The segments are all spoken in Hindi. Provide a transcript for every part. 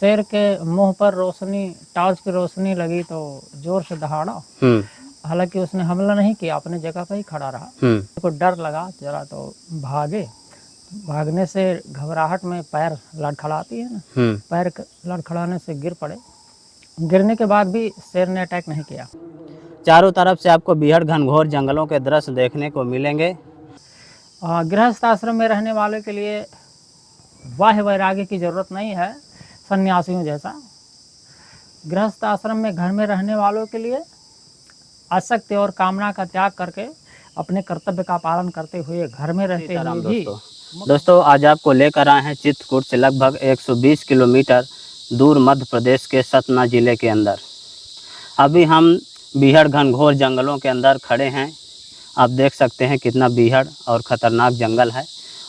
शेर के मुंह पर रोशनी, टॉर्च की रोशनी लगी तो जोर से दहाड़ा। हालांकि उसने हमला नहीं किया, अपने जगह पर ही खड़ा रहा। को डर लगा जरा तो भागे। भागने से घबराहट में पैर लड़खड़ाती है ना, पैर लड़खड़ाने से गिर पड़े। गिरने के बाद भी शेर ने अटैक नहीं किया। चारों तरफ से आपको बीहड़ घनघोर जंगलों के दृश्य देखने को मिलेंगे। गृहस्थ आश्रम में रहने वाले के लिए बाह्य वैराग्य की जरूरत नहीं है, सन्यासियों जैसा। गृहस्थ आश्रम में घर में रहने वालों के लिए आसक्ति और कामना का त्याग करके अपने कर्तव्य का पालन करते हुए घर में रहते हुए भी। दोस्तों आज आपको लेकर आए हैं चित्रकूट से लगभग 120 किलोमीटर दूर मध्य प्रदेश के सतना जिले के अंदर। अभी हम बीहड़ घनघोर जंगलों के अंदर खड़े हैं। आप देख सकते हैं कितना बीहड़ और ख़तरनाक जंगल है।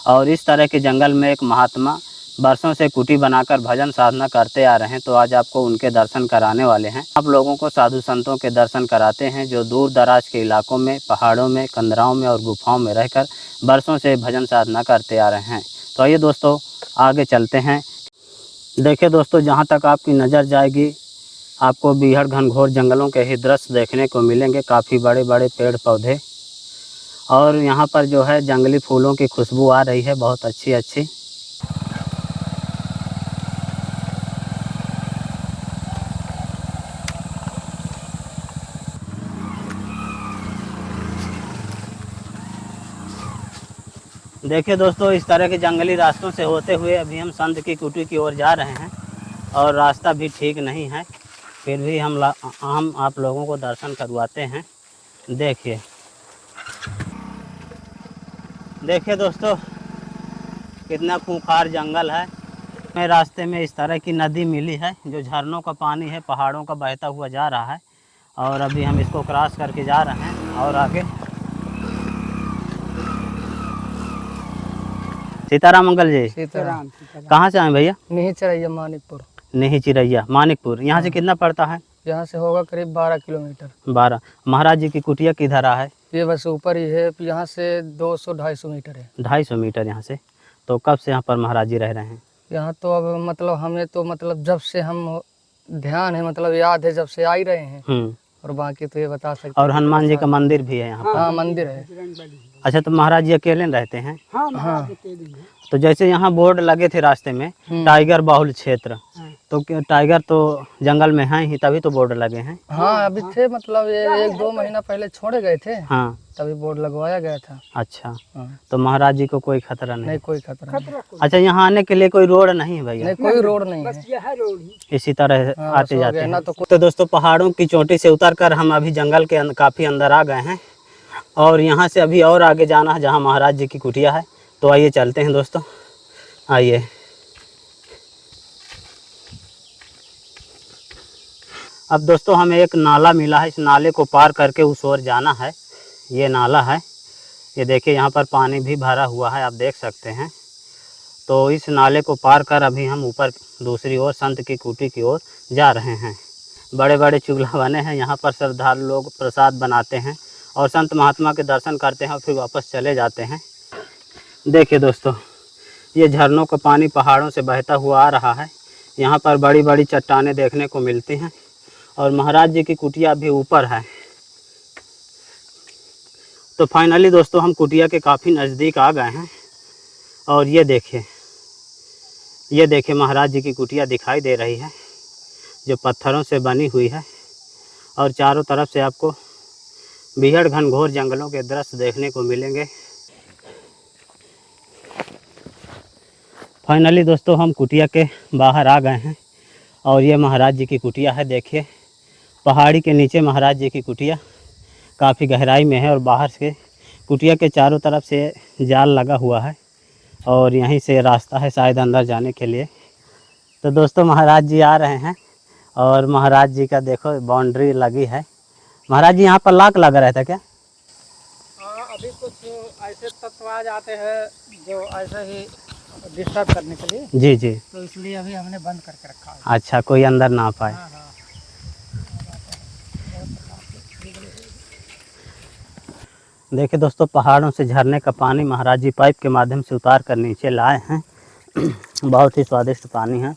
और इस तरह के जंगल में एक महात्मा वर्षों से कुटी बनाकर भजन साधना करते आ रहे हैं। तो आज आपको उनके दर्शन कराने वाले हैं। आप लोगों को साधु संतों के दर्शन कराते हैं जो दूर दराज के इलाकों में, पहाड़ों में, कंदराओं में और गुफाओं में रहकर वर्षों से भजन साधना करते आ रहे हैं। तो आइए दोस्तों आगे चलते हैं। देखिए दोस्तों, जहाँ तक आपकी नज़र जाएगी आपको बीहड़ घनघोर जंगलों के ही दृश्य देखने को मिलेंगे। काफ़ी बड़े बड़े पेड़ पौधे और यहाँ पर जो है जंगली फूलों की खुशबू आ रही है, बहुत अच्छी। देखिए दोस्तों, इस तरह के जंगली रास्तों से होते हुए अभी हम संत की कुटी की ओर जा रहे हैं और रास्ता भी ठीक नहीं है, फिर भी हम आप लोगों को दर्शन करवाते हैं। देखिए दोस्तों कितना खूंखार जंगल है। हमें रास्ते में इस तरह की नदी मिली है जो झरनों का पानी है, पहाड़ों का बहता हुआ जा रहा है। और अभी हम इसको क्रॉस करके जा रहे हैं और आगे। सीताराम अंकल जी, सीताराम। कहाँ से आए भैया? नहीं चिरैया मानिकपुर। नहीं चिरैया मानिकपुर। यहाँ से कितना पड़ता है? यहाँ से होगा करीब 12 किलोमीटर। 12। महाराज जी की कुटिया किधर है? ये बस ऊपर ही है, यहाँ से 200-250 मीटर है। 250 मीटर यहाँ से। तो कब से यहाँ पर महाराज जी रह रहे हैं? यहाँ तो अब मतलब हमें तो मतलब जब से हम ध्यान है, मतलब याद है जब से आ ही रहे हैं। और बाकी तो ये बता सकते। और हनुमान जी का मंदिर भी है यहाँ पर? हाँ मंदिर है। अच्छा, तो महाराज जी अकेले रहते हैं? हाँ। तो जैसे यहाँ बोर्ड लगे थे रास्ते में टाइगर बाहुल क्षेत्र, तो टाइगर तो जंगल में है ही, तभी तो बोर्ड लगे हैं। हाँ अभी थे, मतलब ये 1-2 महीना पहले छोड़े गए थे। हाँ तभी बोर्ड लगवाया गया था। अच्छा। हाँ। तो महाराज जी को कोई खतरा नहीं? नहीं कोई खतरा नहीं। अच्छा, यहाँ आने के लिए कोई रोड नहीं है भैया? नहीं कोई रोड नहीं है, इसी तरह हाँ, आते जाते हैं। ना तो दोस्तों पहाड़ों की चोटी से उतरकर हम अभी जंगल के काफ़ी अंदर आ गए हैं और यहाँ से अभी और आगे जाना है जहाँ महाराज जी की कुटिया है। तो आइए चलते हैं दोस्तों, आइए। अब दोस्तों हमें एक नाला मिला है, इस नाले को पार करके उस ओर जाना है। ये नाला है, ये देखिए यहाँ पर पानी भी भरा हुआ है, आप देख सकते हैं। तो इस नाले को पार कर अभी हम ऊपर दूसरी ओर संत की कुटी की ओर जा रहे हैं। बड़े बड़े चूल्हा बने हैं, यहाँ पर श्रद्धालु लोग प्रसाद बनाते हैं और संत महात्मा के दर्शन करते हैं और फिर वापस चले जाते हैं। देखिए दोस्तों, ये झरनों का पानी पहाड़ों से बहता हुआ आ रहा है। यहाँ पर बड़ी बड़ी चट्टानें देखने को मिलती हैं और महाराज जी की कुटिया भी ऊपर है। तो फाइनली दोस्तों हम कुटिया के काफ़ी नज़दीक आ गए हैं और ये देखिए महाराज जी की कुटिया दिखाई दे रही है जो पत्थरों से बनी हुई है और चारों तरफ से आपको बीहड़ घनघोर जंगलों के दृश्य देखने को मिलेंगे। फाइनली दोस्तों हम कुटिया के बाहर आ गए हैं और ये महाराज जी की कुटिया है। देखिए पहाड़ी के नीचे महाराज जी की कुटिया काफ़ी गहराई में है और बाहर से कुटिया के चारों तरफ से जाल लगा हुआ है और यहीं से रास्ता है शायद अंदर जाने के लिए। तो दोस्तों महाराज जी आ रहे हैं और महाराज जी का देखो बाउंड्री लगी है। महाराज जी यहाँ पर लाक लगा रहता क्या? अभी कुछ ऐसे तत्व आ जाते हैं जो ऐसे ही डिस्टर्ब करने के लिए। जी जी, तो इसलिए अभी हमने बंद करके रखा है। अच्छा, कोई अंदर ना पाए। हाँ। देखिए दोस्तों पहाड़ों से झरने का पानी महाराज जी पाइप के माध्यम से उतार कर नीचे लाए हैं। बहुत ही स्वादिष्ट पानी है।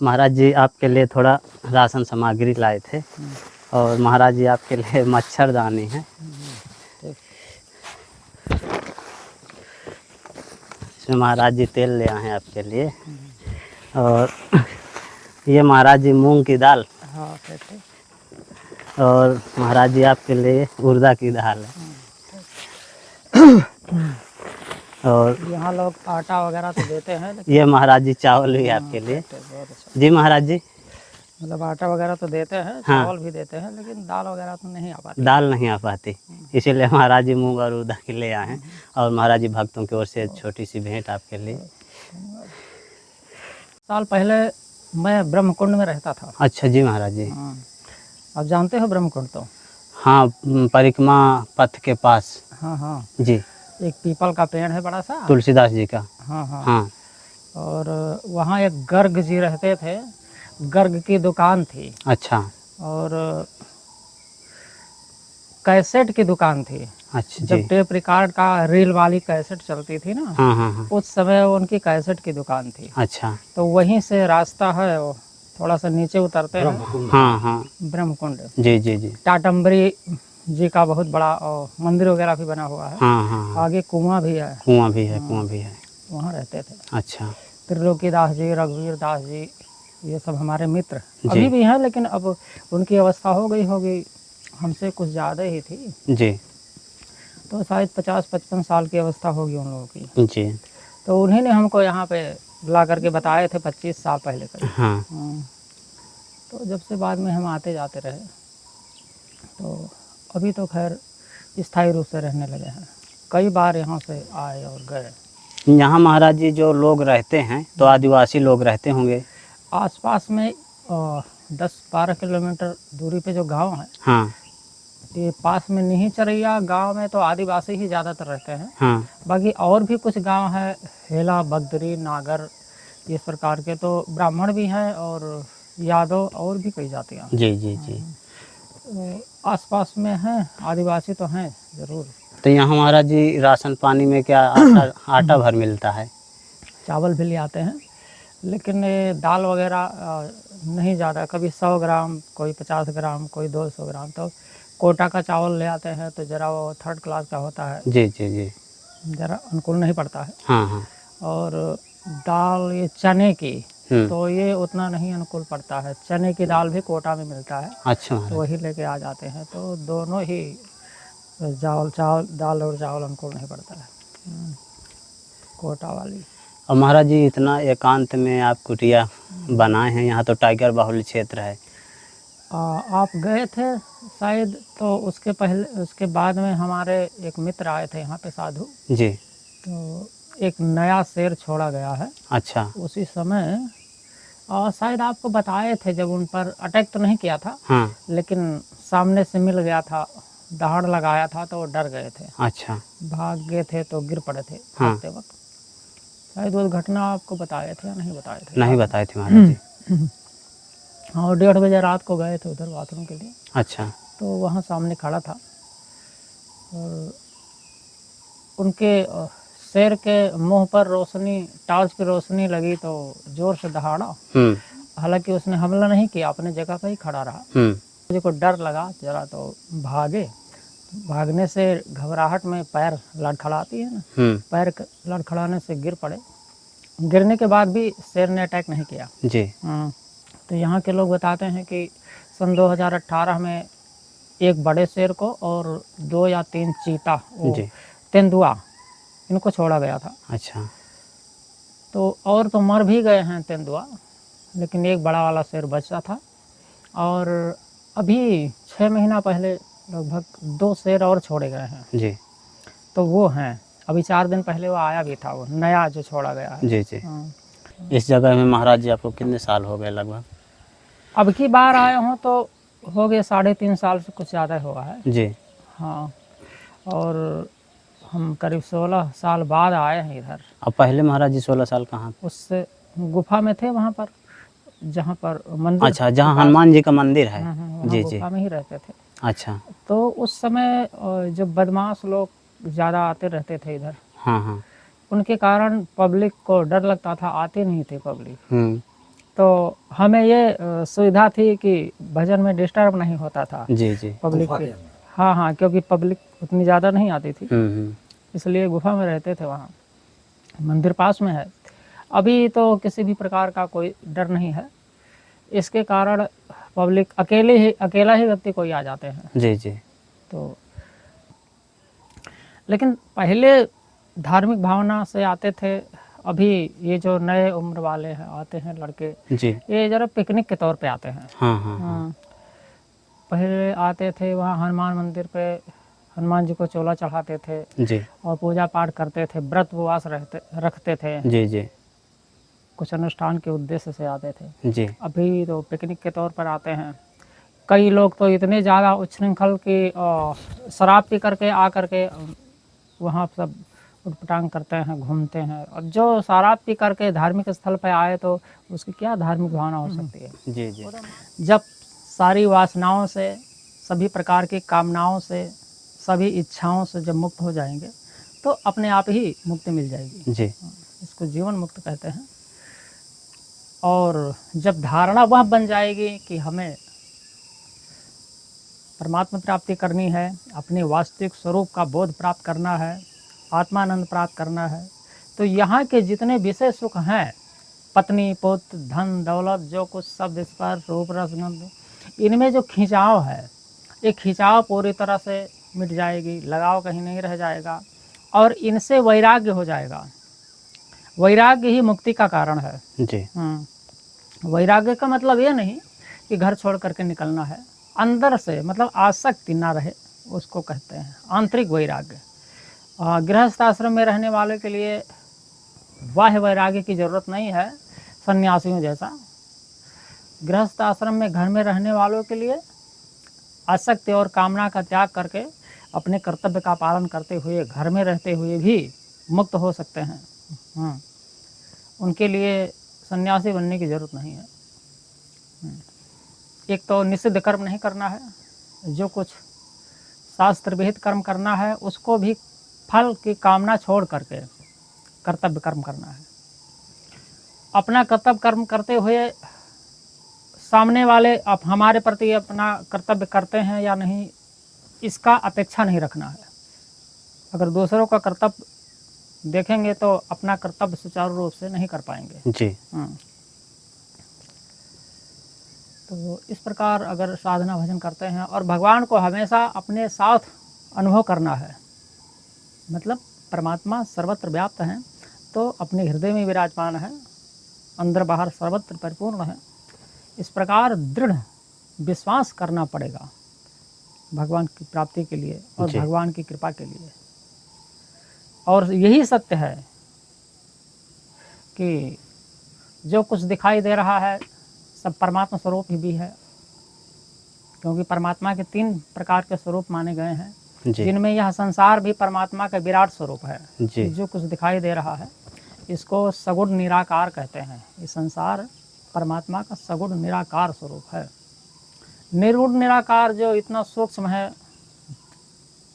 महाराज जी आपके लिए थोड़ा राशन सामग्री लाए थे और महाराज जी आपके लिए मच्छरदानी है। इसमें महाराज जी तेल ले आए हैं आपके लिए और ये महाराज जी मूंग की दाल हाँ ठीक। और महाराज जी आपके लिए उड़दा की दाल है। और यहाँ लोग आटा वगैरह तो देते हैं लेकिन ये महाराज जी चावल भी आपके लिए। बहुत अच्छा। जी महाराज जी मतलब आटा वगैरह तो देते हैं, हाँ। चावल भी देते हैं, लेकिन दाल वगैरह तो नहीं आ पाती। दाल नहीं आ पाती, इसीलिए महाराज जी मूंग और उड़दा के ले आए हैं और महाराज जी भक्तों की ओर से छोटी सी भेंट आपके लिए। साल पहले मैं ब्रह्मकुंड में रहता था। अच्छा जी महाराज जी। हाँ। आप जानते हो ब्रह्मकुंड तो? हाँ, परिक्रमा पथ के पास। हाँ हाँ। जी। एक पीपल का पेड़ है बड़ा सा। तुलसीदास जी का। हाँ हाँ। हाँ। और वहाँ एक गर्ग जी रहते थे, गर्ग की दुकान थी। अच्छा। और कैसेट की दुकान थी। अच्छा जब जी। टेप रिकॉर्ड का रील वाली कैसेट चलती थी ना, हाँ हाँ हाँ। उस समय उनकी कैसेट की दुकान थी। अच्छा। तो वहीं से रास्ता है, वो थोड़ा सा नीचे उतरते हैं। हाँ हाँ। ब्रह्मकुंड। जी जी जी। टाटम्बरी जी का बहुत बड़ा मंदिर वगैरह भी बना हुआ है। हाँ हाँ हाँ। आगे कुआं भी है। कुआं भी है, कुआं भी है। वहाँ रहते थे। अच्छा। त्रिलोकी दास जी, रघुवीर दास जी, ये सब हमारे मित्र जी। अभी भी हैं, लेकिन अब उनकी अवस्था हो गई होगी हमसे कुछ ज़्यादा ही थी। जी। तो शायद 50-55 साल की अवस्था होगी उन लोगों की। जी। तो उन्हीं ने हमको यहाँ पे ला करके बताए थे 25 साल पहले करीब। हाँ। तो जब से बाद में हम आते जाते रहे, तो अभी तो खैर स्थायी रूप से रहने लगे हैं। कई बार यहाँ से आए और गए। यहाँ महाराज जी जो लोग रहते हैं तो आदिवासी लोग रहते होंगे। आसपास में 10-12 किलोमीटर दूरी पे जो गांव है, हाँ। ये पास में नहीं चरैया गांव में तो आदिवासी ही ज़्यादातर रहते हैं। हाँ। बाकी और भी कुछ गांव है, हेला, बगदरी, नागर, इस प्रकार के तो ब्राह्मण भी हैं और यादव और भी कई जातियाँ। जी जी जी। तो आसपास में हैं, आदिवासी तो हैं ज़रूर। तो यहाँ महाराज जी राशन पानी में क्या आटा भर मिलता है? चावल भी ले आते हैं, लेकिन ये दाल वगैरह नहीं ज़्यादा, कभी 100 ग्राम, कोई 50 ग्राम, कोई 200 ग्राम। तो कोटा का चावल ले आते हैं तो ज़रा वो 3rd क्लास का होता है, जी जी जी। ज़रा अनुकूल नहीं पड़ता है। हाँ हाँ। और दाल ये चने की, हम्म। तो ये उतना नहीं अनुकूल पड़ता है। चने की दाल भी कोटा में मिलता है, अच्छा तो महाराज। वही लेके आ जाते हैं। तो दोनों ही दाल और चावल अनुकूल नहीं पड़ता है। कोटा वाली। और महाराज जी इतना एकांत में आप कुटिया बनाए हैं, यहाँ तो टाइगर बाहुल्य क्षेत्र है। आप गए थे शायद, तो उसके पहले, उसके बाद में हमारे एक मित्र आए थे यहाँ पे, साधु जी। तो एक नया शेर छोड़ा गया है। अच्छा। उसी समय शायद आपको बताए थे, जब उन पर अटैक तो नहीं किया था। हाँ। लेकिन सामने से मिल गया था, दहाड़ लगाया था, तो वो डर गए थे। अच्छा। भाग गए थे तो गिर पड़े थे हाँ। भागते वक्त। शायद वो घटना आपको बताए थे या नहीं बताए थे? नहीं बताए थे महाराज जी। हाँ, 1:30 बजे रात को गए थे उधर बाथरूम के लिए। अच्छा। तो वहाँ सामने खड़ा था और उनके शेर के मुंह पर रोशनी, टॉर्च की रोशनी लगी तो जोर से दहाड़ा। हालांकि उसने हमला नहीं किया, अपने जगह पर ही खड़ा रहा। मुझे को डर लगा जरा, तो भागे। भागने से घबराहट में पैर लड़खड़ाती है ना, पैर लड़खड़ाने से गिर पड़े। गिरने के बाद भी शेर ने अटैक नहीं किया जी। तो यहाँ के लोग बताते हैं कि सन 2018 में एक बड़े शेर को और 2 या 3 चीता, तेंदुआ, इनको छोड़ा गया था। अच्छा। तो और तो मर भी गए हैं तेंदुआ, लेकिन एक बड़ा वाला शेर बचा था। और अभी 6 महीना पहले लगभग 2 शेर और छोड़े गए हैं जी। तो वो हैं। अभी 4 दिन पहले वो आया भी था, वो नया जो छोड़ा गया है। जी जी। इस जगह में महाराज जी आपको कितने साल हो गए लगभग? अब की बार आए हों तो हो गए 3.5 साल से कुछ ज़्यादा हुआ है जी। हाँ। और हम करीब 16 साल बाद आए हैं इधर। अब पहले महाराज जी 16 साल कहाँ? उससे गुफा में थे, वहाँ पर जहाँ पर मंदिर। अच्छा, जहाँ हनुमान जी का मंदिर है। जी जी, गुफा में ही रहते थे। अच्छा। तो उस समय जो बदमाश लोग ज़्यादा आते रहते थे इधर, हाँ हाँ। उनके कारण पब्लिक को डर लगता था, आते नहीं थे पब्लिक। तो हमें ये सुविधा थी कि भजन में डिस्टर्ब नहीं होता था जी जी। पब्लिक के। हाँ हाँ, क्योंकि पब्लिक उतनी ज़्यादा नहीं आती थी, हम्म। इसलिए गुफा में रहते थे। वहाँ मंदिर पास में है। अभी तो किसी भी प्रकार का कोई डर नहीं है, इसके कारण पब्लिक अकेला ही व्यक्ति कोई आ जाते हैं। जी जी। तो लेकिन पहले धार्मिक भावना से आते थे, अभी ये जो नए उम्र वाले हैं आते हैं लड़के, जी। ये जरा पिकनिक के तौर पे आते हैं। हाँ हाँ हाँ। पहले आते थे वहाँ हनुमान मंदिर पे, हनुमान जी को चोला चढ़ाते थे जी और पूजा पाठ करते थे, व्रत उपवास रखते थे, जी जी कुछ अनुष्ठान के उद्देश्य से आते थे। जी। अभी तो पिकनिक के तौर पर आते हैं। कई लोग तो इतने ज़्यादा उच्छृंखल कि शराब पी करके आ करके वहाँ सब उटपटांग करते हैं, घूमते हैं। और जो शराब पी करके धार्मिक स्थल पर आए तो उसकी क्या धार्मिक भावना हो सकती है। जी जी। जब सारी वासनाओं से, सभी प्रकार की कामनाओं से, सभी इच्छाओं से जब मुक्त हो जाएंगे तो अपने आप ही मुक्ति मिल जाएगी जी। इसको जीवन मुक्त कहते हैं। और जब धारणा वह बन जाएगी कि हमें परमात्मा प्राप्ति करनी है, अपने वास्तविक स्वरूप का बोध प्राप्त करना है, आत्मानंद प्राप्त करना है, तो यहाँ के जितने विषय सुख हैं, पत्नी पुत्र धन दौलत जो कुछ शब्द स्पर्श रूप रस गंध, इनमें जो खिंचाव है, ये खिंचाव पूरी तरह से मिट जाएगी, लगाव कहीं नहीं रह जाएगा और इनसे वैराग्य हो जाएगा। वैराग्य ही मुक्ति का कारण है। जी। वैराग्य का मतलब ये नहीं कि घर छोड़ करके निकलना है, अंदर से मतलब आसक्ति ना रहे उसको कहते हैं आंतरिक वैराग्य। गृहस्थ आश्रम में रहने वाले के लिए बाह्य वैराग्य की ज़रूरत नहीं है, सन्यासियों जैसा। गृहस्थ आश्रम में घर में रहने वालों के लिए आसक्ति और कामना का त्याग करके अपने कर्तव्य का पालन करते हुए घर में रहते हुए भी मुक्त हो सकते हैं। उनके लिए सन्यासी बनने की ज़रूरत नहीं है। एक तो निषिद्ध कर्म नहीं करना है, जो कुछ शास्त्र विहित कर्म करना है उसको भी फल की कामना छोड़ करके कर्तव्य कर्म करना है। अपना कर्तव्य कर्म करते हुए सामने वाले आप हमारे प्रति अपना कर्तव्य करते हैं या नहीं, इसका अपेक्षा नहीं रखना है। अगर दूसरों का कर्तव्य देखेंगे तो अपना कर्तव्य सुचारू रूप से नहीं कर पाएंगे। जी। तो इस प्रकार अगर साधना भजन करते हैं और भगवान को हमेशा अपने साथ अनुभव करना है, मतलब परमात्मा सर्वत्र व्याप्त हैं तो अपने हृदय में विराजमान है, अंदर बाहर सर्वत्र परिपूर्ण है, इस प्रकार दृढ़ विश्वास करना पड़ेगा भगवान की प्राप्ति के लिए और भगवान की कृपा के लिए। और यही सत्य है कि जो कुछ दिखाई दे रहा है सब परमात्मा स्वरूप ही भी है, क्योंकि परमात्मा के 3 प्रकार के स्वरूप माने गए हैं, जिनमें यह संसार भी परमात्मा का विराट स्वरूप है। जो कुछ दिखाई दे रहा है इसको सगुण निराकार कहते हैं। ये संसार परमात्मा का सगुण निराकार स्वरूप है। निर्गुण निराकार जो इतना सूक्ष्म है,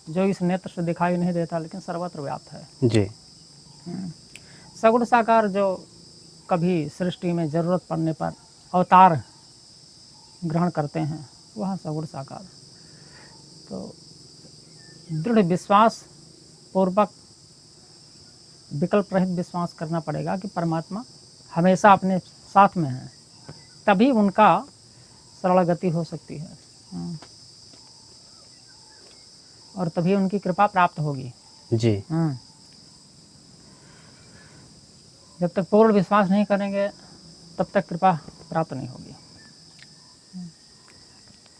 जो इस नेत्र से दिखाई नहीं देता लेकिन सर्वत्र व्याप्त है। जी। सगुण साकार जो कभी सृष्टि में जरूरत पड़ने पर अवतार ग्रहण करते हैं, वह सगुण साकार। तो दृढ़ विश्वास पूर्वक विकल्प रहित विश्वास करना पड़ेगा कि परमात्मा हमेशा अपने साथ में है, तभी उनका सरल गति हो सकती है और तभी उनकी कृपा प्राप्त होगी। जी। जब तक पूर्ण विश्वास नहीं करेंगे तब तक कृपा प्राप्त नहीं होगी।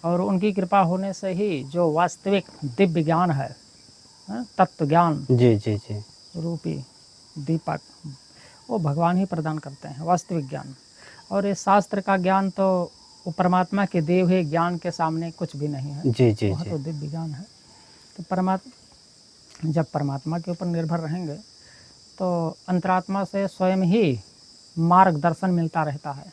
और उनकी कृपा होने से ही जो वास्तविक दिव्य ज्ञान है, तत्व ज्ञान जी जी जी रूपी दीपक, वो भगवान ही प्रदान करते हैं वास्तविक ज्ञान। और इस शास्त्र का ज्ञान तो वो परमात्मा के दिए हुए ज्ञान के सामने कुछ भी नहीं है। जी जी वह तो दिव्य ज्ञान है। तो जब परमात्मा के ऊपर निर्भर रहेंगे तो अंतरात्मा से स्वयं ही मार्गदर्शन मिलता रहता है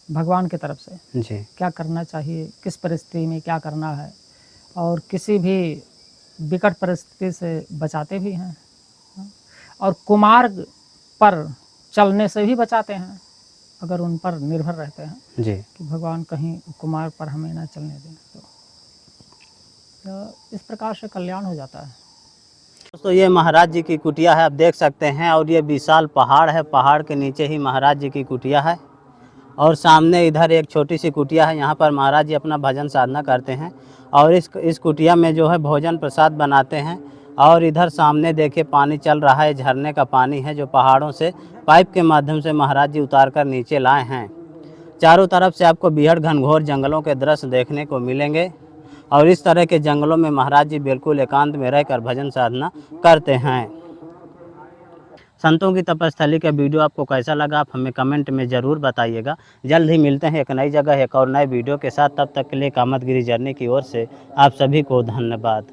भगवान की तरफ से। जी। क्या करना चाहिए, किस परिस्थिति में क्या करना है, और किसी भी विकट परिस्थिति से बचाते भी हैं और कुमार्ग पर चलने से भी बचाते हैं। अगर उन पर निर्भर रहते हैं जी। कि भगवान कहीं कुमार पर हमें ना चलने दें, तो इस प्रकार से कल्याण हो जाता है। दोस्तों ये महाराज जी की कुटिया है, आप देख सकते हैं, और ये विशाल पहाड़ है, पहाड़ के नीचे ही महाराज जी की कुटिया है। और सामने इधर एक छोटी सी कुटिया है, यहाँ पर महाराज जी अपना भजन साधना करते हैं। और इस कुटिया में जो है भोजन प्रसाद बनाते हैं। और इधर सामने देखिए पानी चल रहा है, झरने का पानी है जो पहाड़ों से पाइप के माध्यम से महाराज जी उतार कर नीचे लाए हैं। चारों तरफ से आपको बीहड़ घनघोर जंगलों के दृश्य देखने को मिलेंगे। और इस तरह के जंगलों में महाराज जी बिल्कुल एकांत में रहकर भजन साधना करते हैं। संतों की तपस्थली का वीडियो आपको कैसा लगा, आप हमें कमेंट में ज़रूर बताइएगा। जल्द ही मिलते हैं एक नई जगह एक और नए वीडियो के साथ। तब तक के लिए कामतगिरी जर्नी की ओर से आप सभी को धन्यवाद।